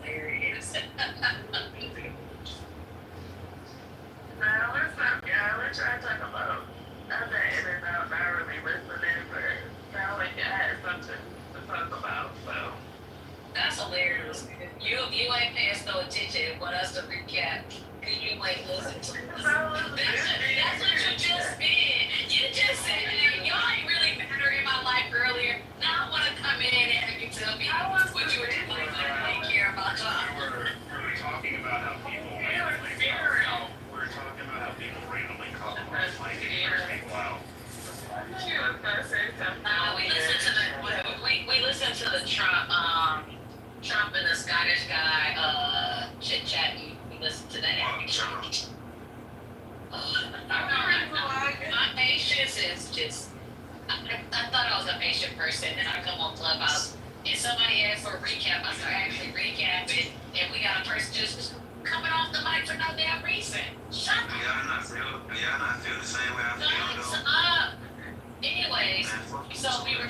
hilarious. Now let's not, yeah, let's try to talk about other in and out, not really listening, but sound like I had something to talk about, so. That's hilarious. You ain't paying no attention. Want us to recap? Cause you ain't listen to us. That's what you just did. You just said y'all ain't really matter in my life earlier. Now I want to come in and have you tell me what you were doing. I didn't care about y'all. We were talking about how people randomly call them like people out. We listened to the Trump and the Scottish guy chit chat. We listened to that. My patience is just. I thought I was a patient person, and I come on Clubhouse and somebody asked for a recap. I started actually recapping, and we got a person just coming off the mic for no damn reason. Shut up. Yeah, I feel the same way I feel. Shut up. Anyways, so we were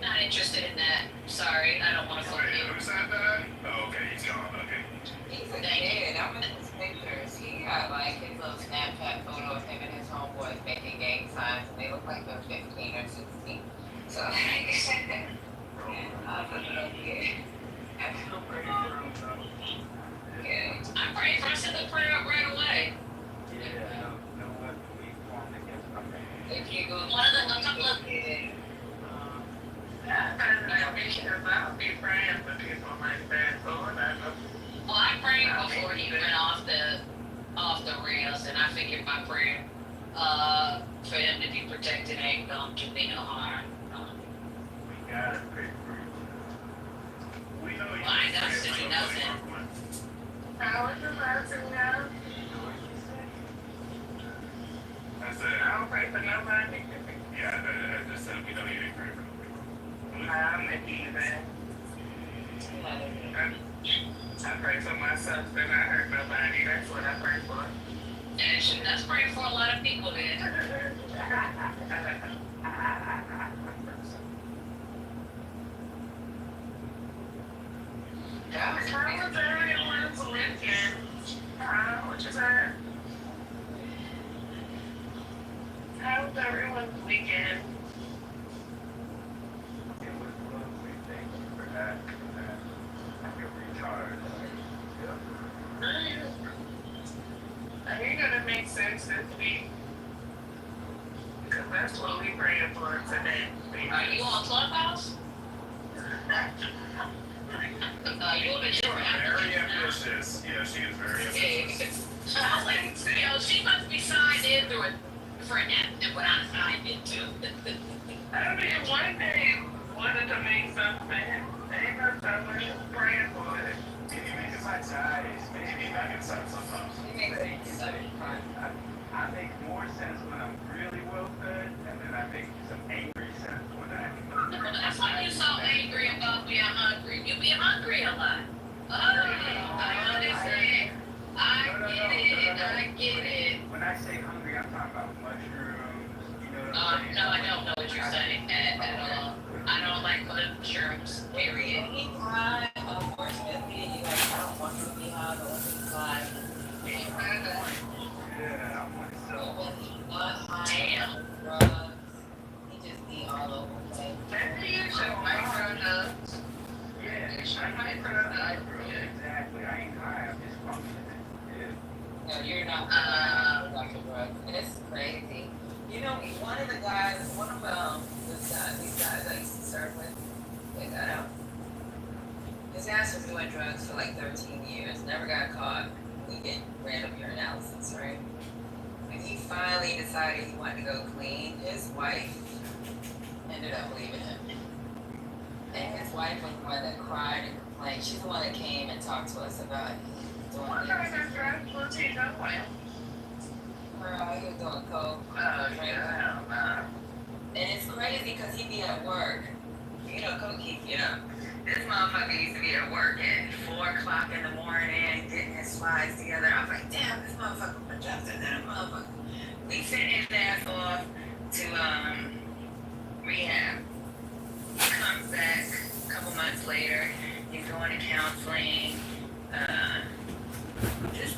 not interested in that. Sorry, I don't want to fuck you. Who's that guy? Oh, okay, he's gone. Okay. He's a kid. I'm in his pictures. He got like his little Snapchat photo of him and his homeboys making gang signs, and they look like they're 15 or 16. So, I was a little kid. I feel pretty cool. Yeah. I prayed for I said the prayer up right away. If you go One of the a couple of I'll be praying for people like that, so whatever. well, I prayed before he went off the rails, and I figured my prayer for him to be protected ain't gonna do me no harm. We gotta pray for you. We know you. Well, I ain't got to do nothing. How was the lesson now? I said, I don't pray for nobody. yeah, I just said we know you ain't praying for nobody. I'm a heathen. I pray for myself, then I hurt nobody. That's what I pray for. And shoot, that's praying for a lot of people then. That was How was everyone's weekend? What you said? How was everyone's weekend? It was lovely. Thank you for that. I feel recharged. Are you gonna make sense this week? Because that's what we praying for today. Are you on Clubhouse? You a bit Very ambitious. Yeah, she is very ambitious. I was like, she must be signed in through a different app than what I signed into. I mean, one day wanted to make something. Ain't no telling. Praying for it. Maybe make it my size. Maybe back inside sometimes. I make more sense when I'm really well fed, and then I make some angry sense when I. That's why you're so angry about being hungry. You be hungry a lot. Oh, I understand. I get it. When I say hungry, I'm talking about mushrooms. You know what I'm saying? No, I don't know what you're saying at all. I don't like mushrooms, period. unfortunately, like, I don't want to be high, but want to be high. Yeah, I'm myself. When he's not high Damn. on drugs, he just be all over the place. Maybe you should microdose. Yeah, You should microdose. exactly. I ain't high. I'm just functioning. Yeah. No, you're not Dr. Drugs. And it's crazy. You know, one of the guys, these guys I used to serve with, they got out. His ass was doing drugs for like 13 years, never got caught. We get random urinalysis, right? When he finally decided he wanted to go clean, his wife ended up leaving him. And his wife was the one that cried and complained. She's the one that came and talked to us about doing What kind of drugs was he doing? he was doing coke. Yeah. And it's crazy because he'd be at work. You know, coke keeps you up. This motherfucker used to be at work at 4 o'clock in the morning, getting his slides together. I was like, damn, this motherfucker projected that motherfucker. We sent his ass off to rehab. He comes back a couple months later. He's going to counseling. This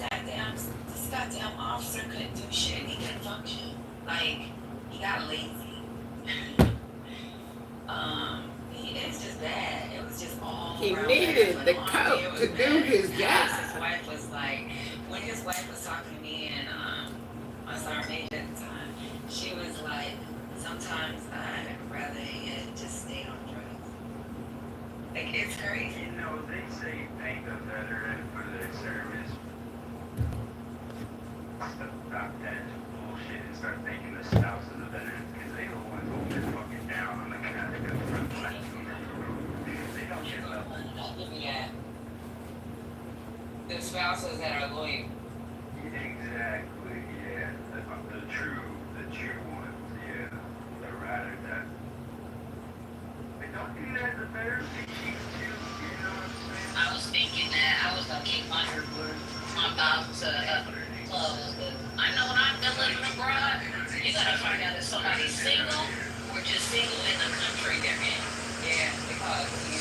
goddamn officer couldn't do shit. He couldn't function. Like, he got lazy. It's just bad. It was just all He around needed bad. the Honestly, coat it was to do bad. his His job. wife was like, when his wife was talking to me and my sergeant major at the time, she was like, sometimes I'd rather he just stay on drugs. Like, it's crazy. You know, they say thank the veteran for their service. Stop that bullshit and start thanking the spouse of the veterans because they the ones holding it fucking down on the kind of front line. They don't get love. I'll give you that. The spouses that are loyal. Exactly, yeah. The true ones, yeah. The ride or die. But don't do that, the veterans be cheap too, you know what I'm saying? I was thinking that I was gonna keep my mouth closed, but I know when I've been living abroad, you gotta find out if somebody's single or just single in the country they're in. Yeah, because you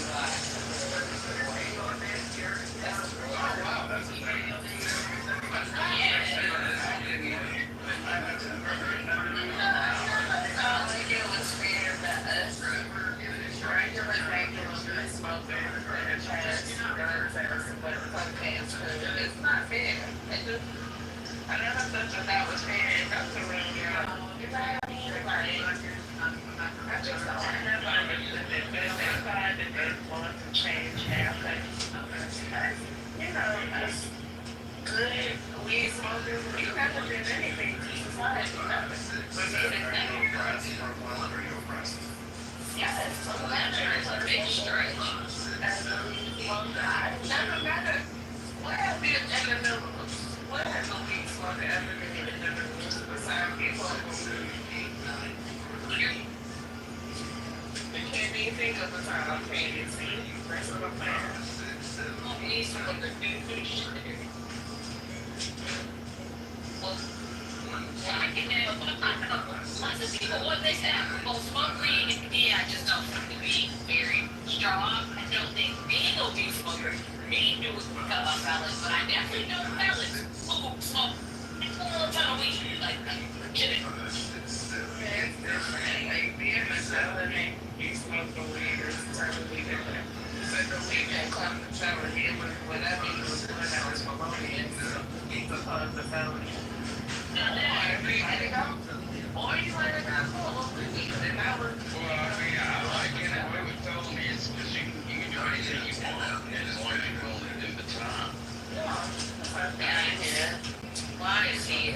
It's not fair. I never thought that was fair. That's a real deal. I just don't want nobody that want to change happen. You know, us good weed smokers, we've never did anything to society. Yes, so that's a big stretch. As a weed smoker, I never got a, what have you ever known? What has a weed smoker ever been in the news besides people who you can't even think of a time I'm paying it. See, that's what I'm saying. Weed smokers do shit. Well, I get that. Lots of people, what they say, oh, smoke weed, yeah, I just don't think the weed very strong. I don't think being a weed smoker, me do fellas, but I definitely know fellas who smoke a full ton of weed, like, legit. It's different. Like, being a felony, you smoke the weed is totally different. But the weed that comes to felony, it was whatever you was doing that was felonious, it's opposed to felony. Or you let it go full of weed, and that was... Well, I mean, I like it. The way with felonies, because you can do anything you want, and as long as you're willing to do the time. Yeah. Why is he,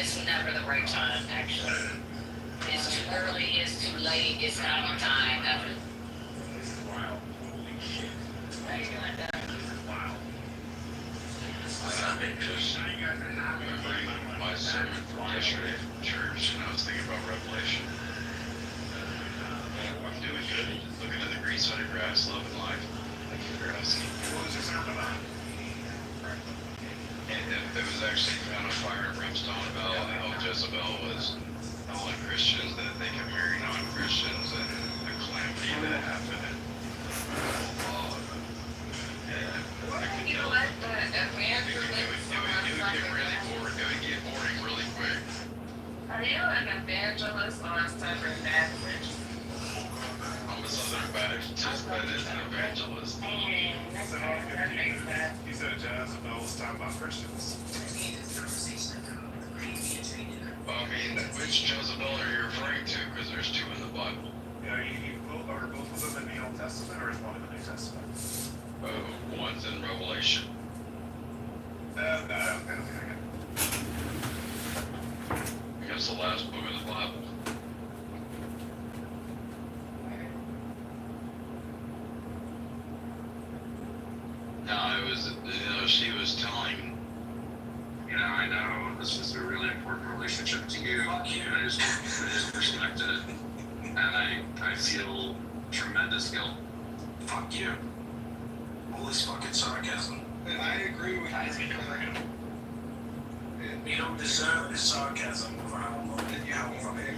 it's never the right time, actually. It's too early, it's too late, it's not on time, ever. Wow. Holy shit. How you doing, Doug? Wow. I've been just remembering my sermon from yesterday from church, and I was thinking about Revelation. I'm doing good. Looking at the green side of grass, loving life. Thank you for asking. What was your sermon about? And it was actually kind of fire and brimstone about how Jezebel was telling Christians that they can marry non-Christians and the calamity that happened. You let the evangelist It would get boring really quick. Are you an evangelist or a Southern Baptist? I'm a Southern Baptist, but as an evangelist. That makes sense. You said Jezebel was talking about Christians. I mean, which Jezebel are you referring to? Because there's two in the Bible. Yeah, are both of them in the Old Testament or is one in the New Testament? One's in Revelation. Okay. I guess the last book of the Bible. No, it was, she was telling, I know this is a really important relationship to you. I just respect it. And I feel tremendous guilt. Fuck you. All this fucking sarcasm. And I agree with you. You don't deserve this sarcasm for how long you have from it.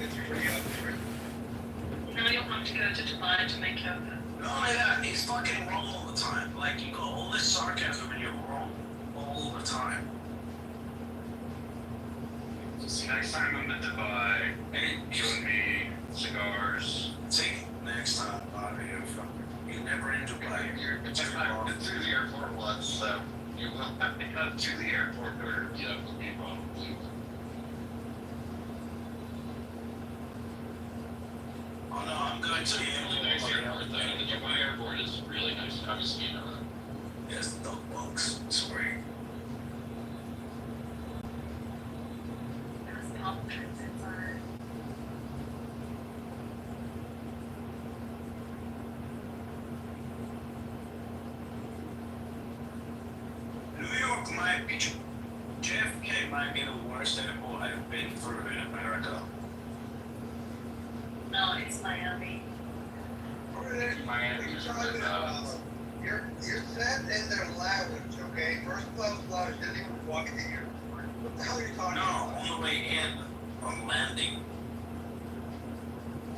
It's pretty ugly. Now you'll have to go to Dubai to make your. Not only that, he's fucking wrong all the time. Like, you got all this sarcasm and you're wrong all the time. See, next time I'm in Dubai, And you and me, cigars. see, next time, you're never in Dubai. I've been through the airport once, so you will have to come to the airport in order to get up with me, probably. Oh no, I'm going to the Really nice airport, though. The Dubai airport is really nice. Obviously, you know that. Yes, dog box. Sorry. There's conference inside. New York might be, JFK might be the worst airport I've been through in America. No, it's Miami. Miami is really You're sat in their lounge, okay? First class lounge, didn't even walk in here. What the hell are you talking No, about? on the way in, on landing.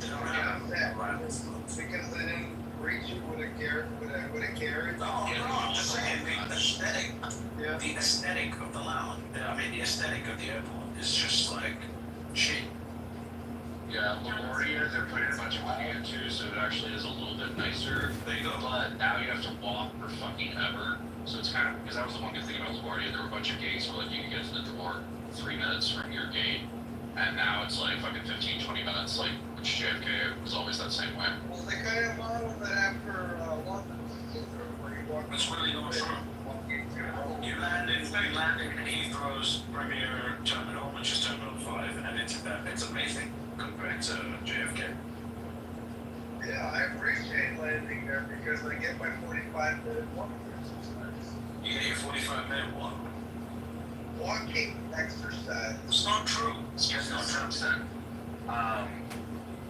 They don't have Yeah. landings. Because they didn't greet you with a carriage. No, I'm just saying the aesthetic. Yeah. The aesthetic of the lounge. I mean, the aesthetic of the airport is just like shit. Yeah, LaGuardia, they're putting a bunch of money into, so it actually is a little bit nicer. There you go. But now you have to walk for fucking ever. So it's kind of, because that was the one good thing about LaGuardia, there were a bunch of gates where like you could get to the door 3 minutes from your gate. And now it's like fucking 15, 20 minutes, like, which JFK was always that same way. Well, they kind of modeled that after London, where you walk. That's really not true. You land in Heathrow's premier terminal, which is Terminal 5, and it's amazing compared to JFK. Yeah, I appreciate landing there because I get my 45-minute walking exercise. You get your 45-minute walk. Walking exercise. It's not true. It's just not Trumpson.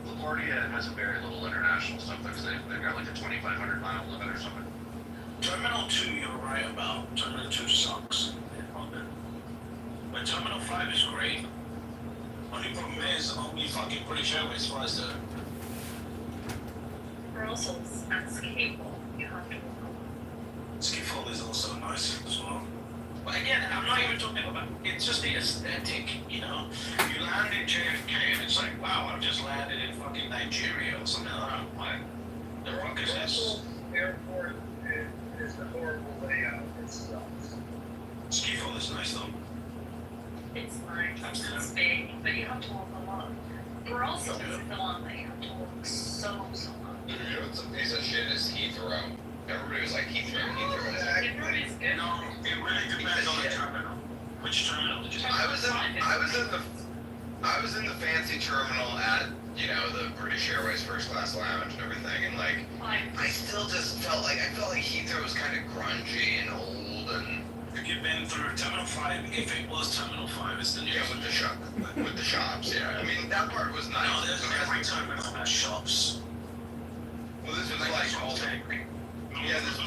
LaGuardia has a very little international stuff, though, because they've got like a 2,500 mile limit or something. Terminal 2, you're right about. Terminal 2 sucks in London. But Terminal 5 is great. Only problem is, only fucking British Airways flies there. Brussels and Schiphol. You have to walk. Schiphol is also nice as well. But again, I'm not even talking about, it's just the aesthetic, you know? You land in JFK and it's like, wow, I've just landed in fucking Nigeria or something like that. Like, the rock is this. Airport is a horrible layout. It sucks. Schiphol is nice though. It's nice. It's big, but you have to walk a lot. Brussels is the one that you have to walk so much. You know what's a piece of shit is Heathrow. Everybody was like Heathrow. It really is good. No, it really depends on the terminal. Which terminal did you I was in the fancy terminal at, you know, the British Airways first class lounge and everything, and like I still just felt like Heathrow was kind of grungy and old and Have you been through Terminal 5? If it was Terminal 5, it's the new yeah, with the shops, yeah. I mean that part was nice. No, there's every terminal has shops. Well, this was like all yeah, this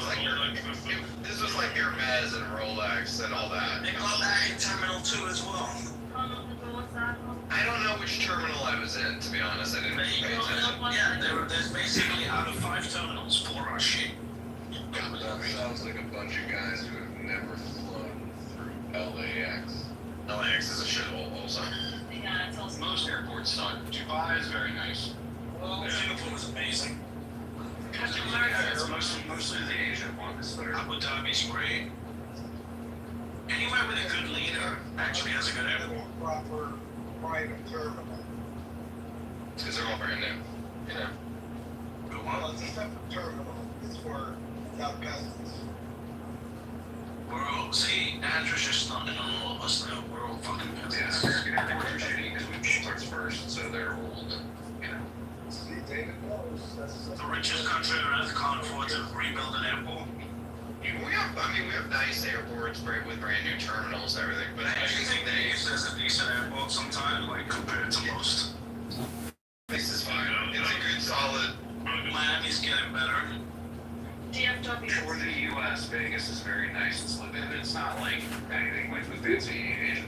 was like Hermes and Rolex and all that. They got that in Terminal 2 as well. I don't know which terminal I was in, to be honest. I didn't There you pay go. attention. Yeah, there's basically out of 5 terminals, 4 are shit. That sounds like a bunch of guys who have never flown through LAX. LAX is a shithole also. Yeah, it's also. Most airports suck. Dubai is very nice. Well, Singapore is amazing. Yeah, it's mostly the Asian ones that are. Abu Dhabi's great. Anywhere with a good leader actually has a good airport. Proper private terminal. It's because they're all brand new. You know? Good Well, one. it's a separate terminal. It's for without peasants. We're all, see, Andrew's just starting on all of us now. We're all fucking Yeah, peasants. American airports are shitty because we built ours first, so they're old and, you know. See, David knows. That's The richest country on earth can't afford to rebuild an airport. We have nice airports with brand new terminals and everything, but I actually think that if there's a decent airport sometime, like compared to most. this is fine. It's a good, solid. Miami's getting better. DFW. For the U.S., Vegas is very nice. It's not like anything like the fancy Asian.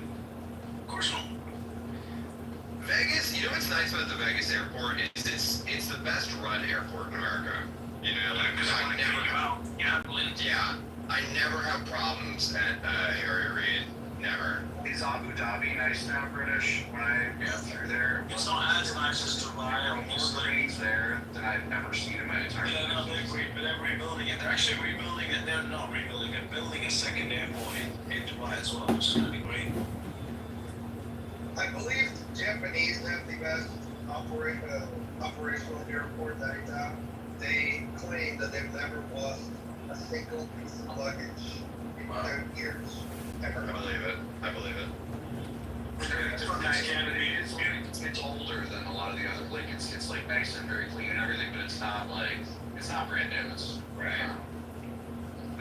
Of course not. Vegas, you know what's nice about the Vegas airport is it's the best run airport in America. You know, like, I never I never have problems at Harry Reid. Never. Is Abu Dhabi nice now, British? When I go through there, It's not as nice as Dubai, more screens there than I've ever seen in my entire life. Yeah, no, they're rebuilding it. They're actually rebuilding it. They're not rebuilding it. Building a second airport in Dubai as well, which is going to be great. I believe the Japanese have the best operational airport that is out. They claim that they've never lost a single piece of luggage in 10 years. Ever. I believe it. It's older than a lot of the other, like, it's like nice and very clean and everything, but it's not brand new.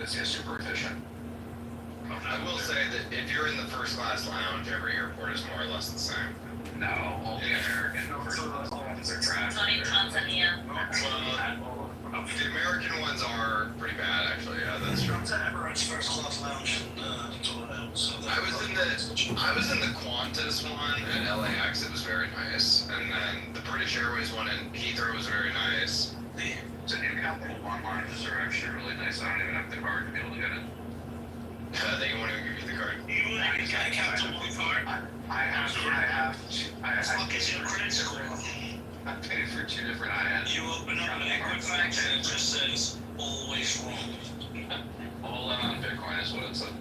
It's just super efficient. I will say that if you're in the first class lounge, every airport is more or less the same. No, all the American first class ones are trash. Tony Tanzania. The American ones are pretty bad, actually. Yeah, that's true. Come to Emirates First Class Lounge and sort it out. So I was in the Qantas one at LAX. It was very nice, and then the British Airways one in Heathrow was very nice. The new Capital One lounges are actually really nice. I don't even have the card to be able to get it. They won't even give you the card. you got a Capital One card. I have Fuck is your credit score? I paid for two different IAs. You open up an Equifax and it just says always wrong. All in on Bitcoin is what it said.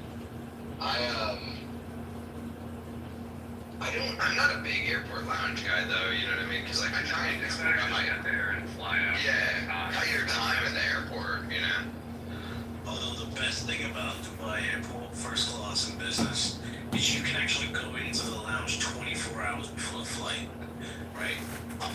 I'm not a big airport lounge guy though. You know what I mean? Because like I try and It's better to get there and fly out. yeah, cut your time in the airport. You know. Although the best thing about Dubai Airport First Class and business is you can actually go into the lounge 24 hours before the flight, right?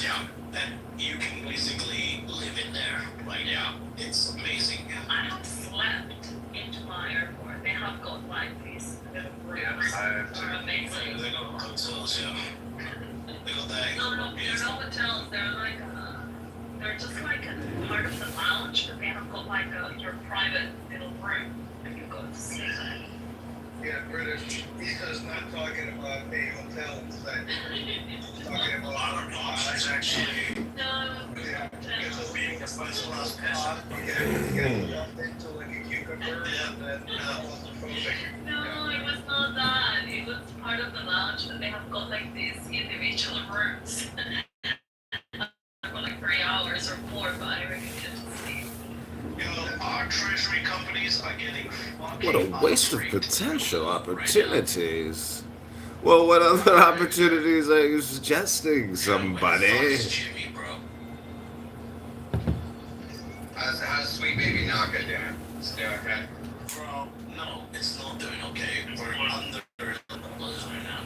Yeah. And you can basically live in there. Like, Yeah. it's amazing. I have slept in Dubai airport. They have got like these little rooms. Yeah, I have too. They're amazing. They got hotels, yeah. They got that. No, they're not hotels. They're like they're just like a part of the lounge, but they have got like your private little room that you go to sleep in. Yeah, British. He's not talking about a hotel inside. He's talking about Modern options actually. No, Yeah. It's being a first class pass. You get jumped into like a cucumber and then claustrophobic. no, it was not that. It was part of the lounge, but they have got like these individual rooms for like 3 hours or more, but I really didn't sleep. You know, our treasury companies are getting fucking What a waste of unfreaked potential right now. opportunities. Well, what other opportunities are you suggesting, somebody? Fuck's Jimmy, bro. How's Sweet Baby Naka doing? Still okay? Bro, no, it's not doing okay. We're under $11 right now.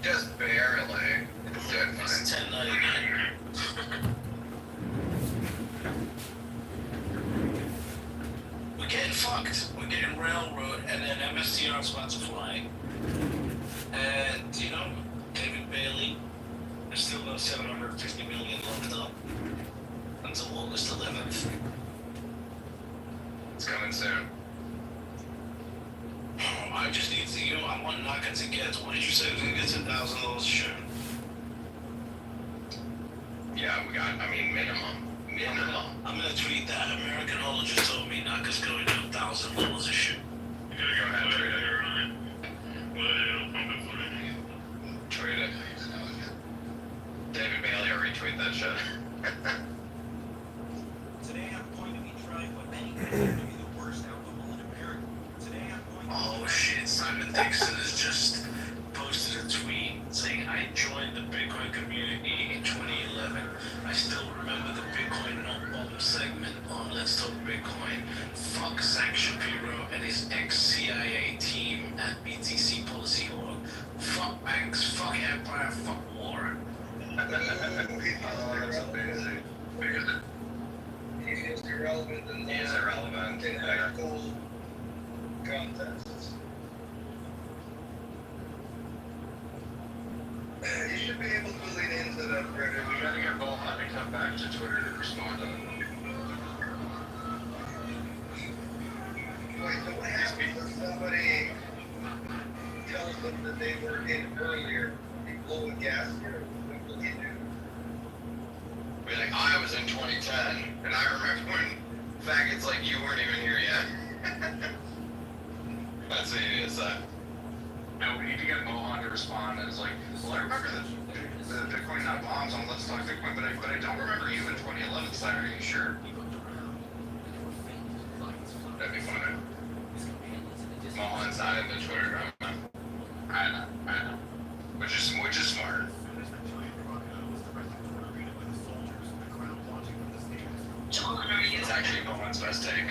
Just barely. It's doing fine. It's $10.99. We're getting fucked. We're getting railroad, and then MSTR is about to fly. And, you know, David Bailey, there's still about $750 million locked up until August 11th. It's coming soon. I just need to, you know, I want Naka to get, what did you say, we're going to get $10,000 a share? Yeah, we got. I mean, minimum. I'm going to tweet that. American Holo just told me Naka's going to $1,000 a share. You gotta go ahead and tweet it. Tweet it. David Bailey will retweet that shit. Today I'm going to be trying what many consider to be the worst alcohol in America. Today I'm going to Oh shit, Simon Dixon has just posted a tweet saying, I joined the Bitcoin community in 2011. I still remember the Bitcoin Not Bomb segment on Let's Talk Bitcoin. Fuck Zach Shapiro and his ex-CIA team at BTC Policy Org. Fuck banks, fuck empire, fuck war. That's amazing. He's irrelevant in He is irrelevant. in high school contests. You should be able to lean into that, British. I'm gonna get both. Let me come back to Twitter to respond to them. Wait, so what happens if somebody tells them that they were in earlier? They blow a gasket or Be like, I was in 2010, and I remember when faggots like you weren't even here yet. That's what you need to say. No, we need to get Mohan to respond and it's like, well, I remember the Bitcoin not bombs on Let's Talk Bitcoin, but I don't remember you in 2011, Slider. Are you sure? That'd be funny. Mohan's not in the Twitter drama. I know. Which is smart. John, are you? It's actually Mohan's best take.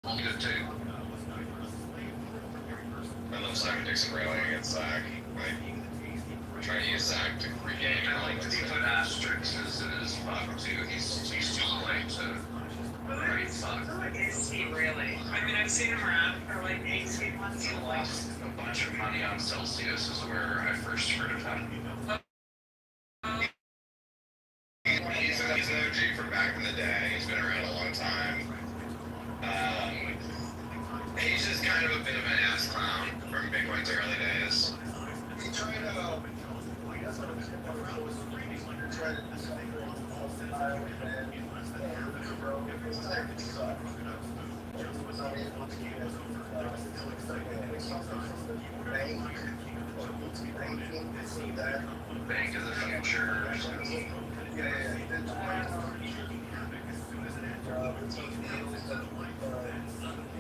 Good take. I love Simon Dixon railing against Zach. Like, trying to use Zach to regain I like that he put asterisks in his fuck too. He's too late to write fuck. Is he really? I mean, I've seen him around for like 18 months. He lost a bunch of money on Celsius is where I first heard of him. He's an OG from back in the day. He's been around a long time. He's just kind of a bit of an ass clown from Bitcoin's early days. He tried to Bank of the future or something.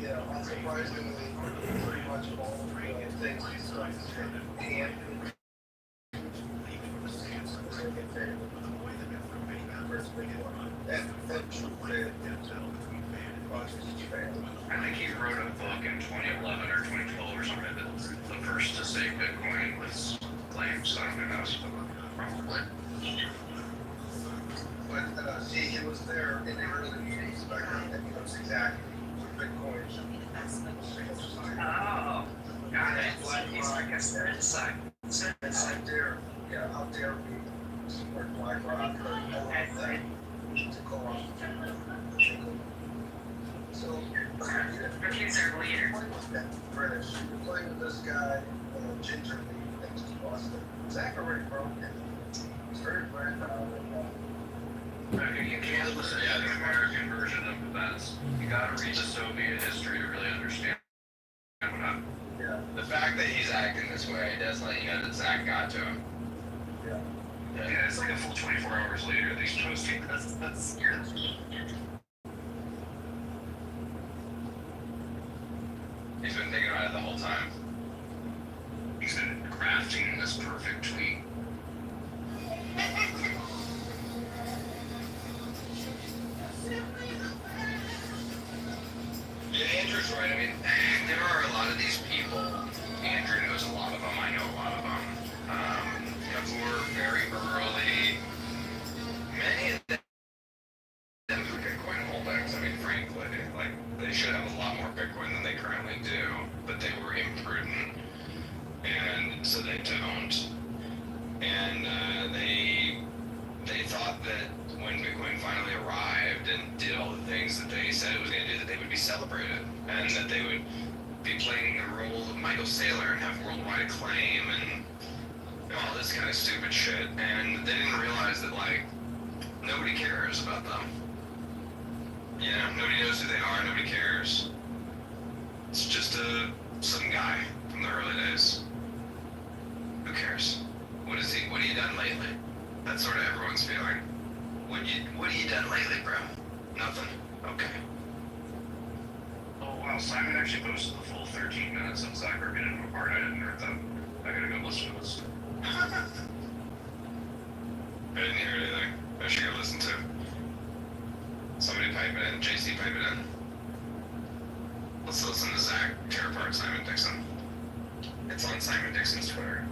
Yeah, unsurprisingly, pretty much all the things he started and I think he wrote a book in 2011 or 2012 or something that's the first to say Bitcoin was claimed, so who knows? Probably. But see, he was there in the early meetings back then, and he knows exactly what Bitcoin is. Oh, got it. He's like a citizen. Out there, out there, we support BlackRock or all of that to go on. So, But he's their leader. British, you're playing with this guy, gingerly, things to Boston. Zach already broke it. He's very brand You can't listen to the American version of events. You gotta read the Soviet history to really understand what happened. Yeah. The fact that he's acting this way does let you know that Zach got to him. Yeah. Yeah, it's like a full 24 hours later that he's posting that's scary. He's been thinking about it the whole time. He's been crafting this perfect tweet. Yeah, Andrew's right. I mean, there are a lot of these people. Andrew knows a lot of them. I know a lot of them. Who are very early. Many of them are Bitcoin holdings. I mean, frankly, like they should have a lot more Bitcoin than they currently do, but they were imprudent, and so they don't. And they thought that when Bitcoin finally arrived and did all the things that they said it was going to do, that they would be celebrated and that they would be playing the role of Michael Saylor and have worldwide acclaim and all this kind of stupid shit. And they didn't realize that, like, nobody cares about them. You know, nobody knows who they are, nobody cares. It's just some guy from the early days. Who cares? What have you done lately? That's sort of everyone's feeling. What have you done lately, bro? Nothing? Okay. Oh wow, Simon actually posted the full 13 minutes of Zach ripping it apart. I didn't hear that. I gotta go listen to this. I didn't hear anything. I should go listen to. Somebody pipe it in. JC pipe it in. Let's listen to Zach tear apart Simon Dixon. It's on Simon Dixon's Twitter.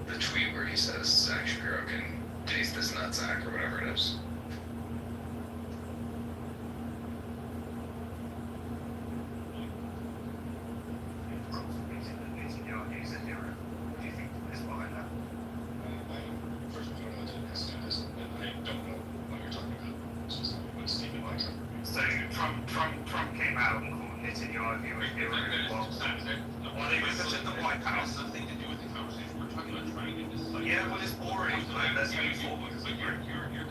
The tweet where he says Zach Shapiro can taste this nutsack or whatever it is. Saying Trump came out and Netanyahu and Hillary while they visited the White House. Nothing to do with the conversation. We're talking about trying to decide. Yeah, but it's boring. Like, let's move forward. But your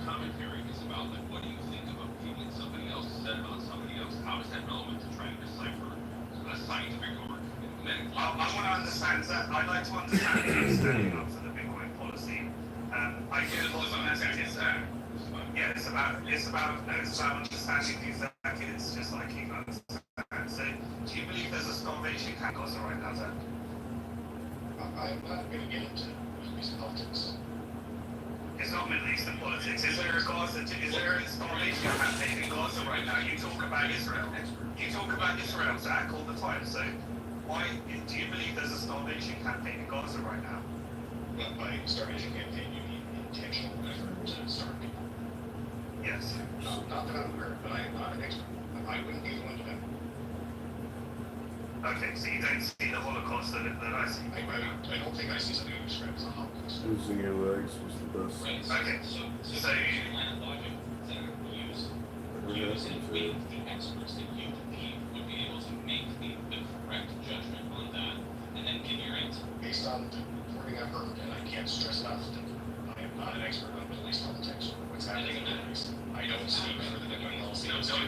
commentary is about like what do you think of a feeling somebody else said about somebody else? How is that relevant to trying to decipher a scientific or medical? I want to understand that. I'd like to understand you standing up for the Bitcoin policy. I get lots of messages. Yeah, it's about understanding these it's just like you understand. So, do you believe there's a starvation camp also right now, Zach? I'm not going to get into Middle East politics. It's not Middle Eastern politics. Is there a starvation campaign in Gaza right now? You talk about Israel. You talk about Israel, Zach, all the time. So, why do you believe there's a starvation campaign in Gaza right now? But by starvation campaign, you mean intentional effort to starve people. Yes. Not that I'm aware, but I am not an expert. I wouldn't be the one to know. Okay, so you don't see the Holocaust that I see. I don't think I see something that describes a Holocaust. Losing your legs was the best. Okay, so line of logic that use and with the experts that you believe would be able to make the correct judgment on that, and then give your answer. Based on the reporting I've heard, and I can't stress enough that I am not an expert on Middle East politics or what's happening in the Middle East. I don't speak for the Bitcoin policy. No, it does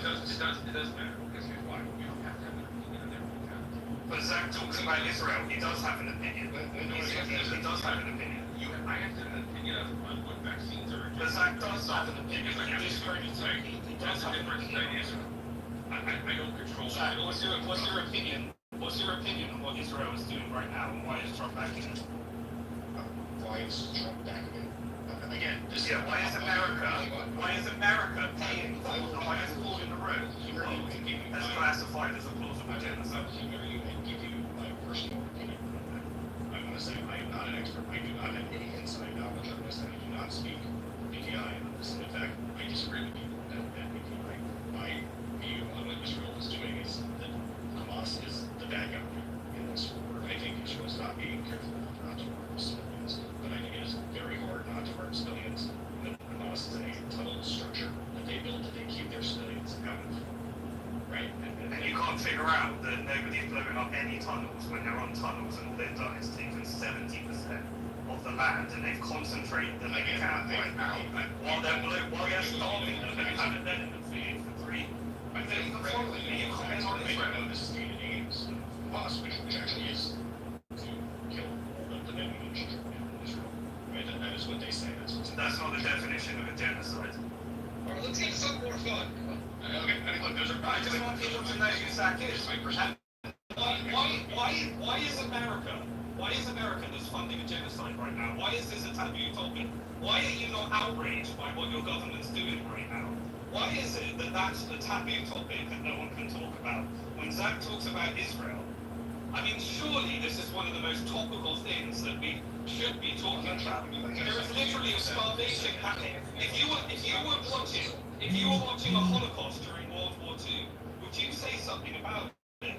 matter because here's why. We don't have to have an opinion on everything. but Zach talks about Israel. He does have an opinion. He does have an opinion. I have to have an opinion on what vaccines are. But Zach does have an opinion. He does have an opinion. I don't control. Zach, what's your opinion? What's your opinion on what Israel is doing right now, and why is Trump backing it? Why is Trump backing it? Again, this Why is America paying for the highest fall in the road? As classified as a plausible genocide. Here you can give you my personal opinion. I want to say I am not an expert. I do not have any inside knowledge on this, and I do not speak BPI on this. In fact, I disagree with people at BPI. My view on what Israel is doing is that Hamas is the bad guy in this war. I think Israel is not being careful enough not to harm civilians, but I think it is very hard not to harm civilians. Hamas is a tunnel structure that they built that they keep their civilians out of. Right? And you can't figure out that nobody's blowing up any tunnels when they're on tunnels, and all they've done is taken 70% of the land, and they've concentrated them in a camp right now. While they're starving them and haven't let them feed for 3. I think the following, you comment on Israel. This is the aims of Hamas, which actually is to kill all the men and children in Israel. Right? That is what they say. That's not the definition of a genocide. Alright, let's get something more fun. Okay, I mean, look, those are. I just want people to know who Zach is. Why is America that's funding a genocide right now? Why is this a taboo topic? Why are you not outraged by what your government's doing right now? Why is it that that's a taboo topic that no one can talk about? When Zach talks about Israel, I mean, surely this is one of the most topical things that we should be talking about. There is literally a starvation happening. If you were watching a Holocaust during World War II, would you say something about it?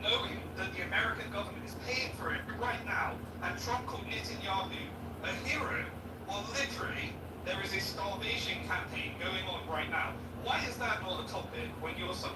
Knowing that the American government is paying for it right now, and Trump called Netanyahu a hero, well, literally, there is a starvation campaign going on right now. Why is that not a topic when you're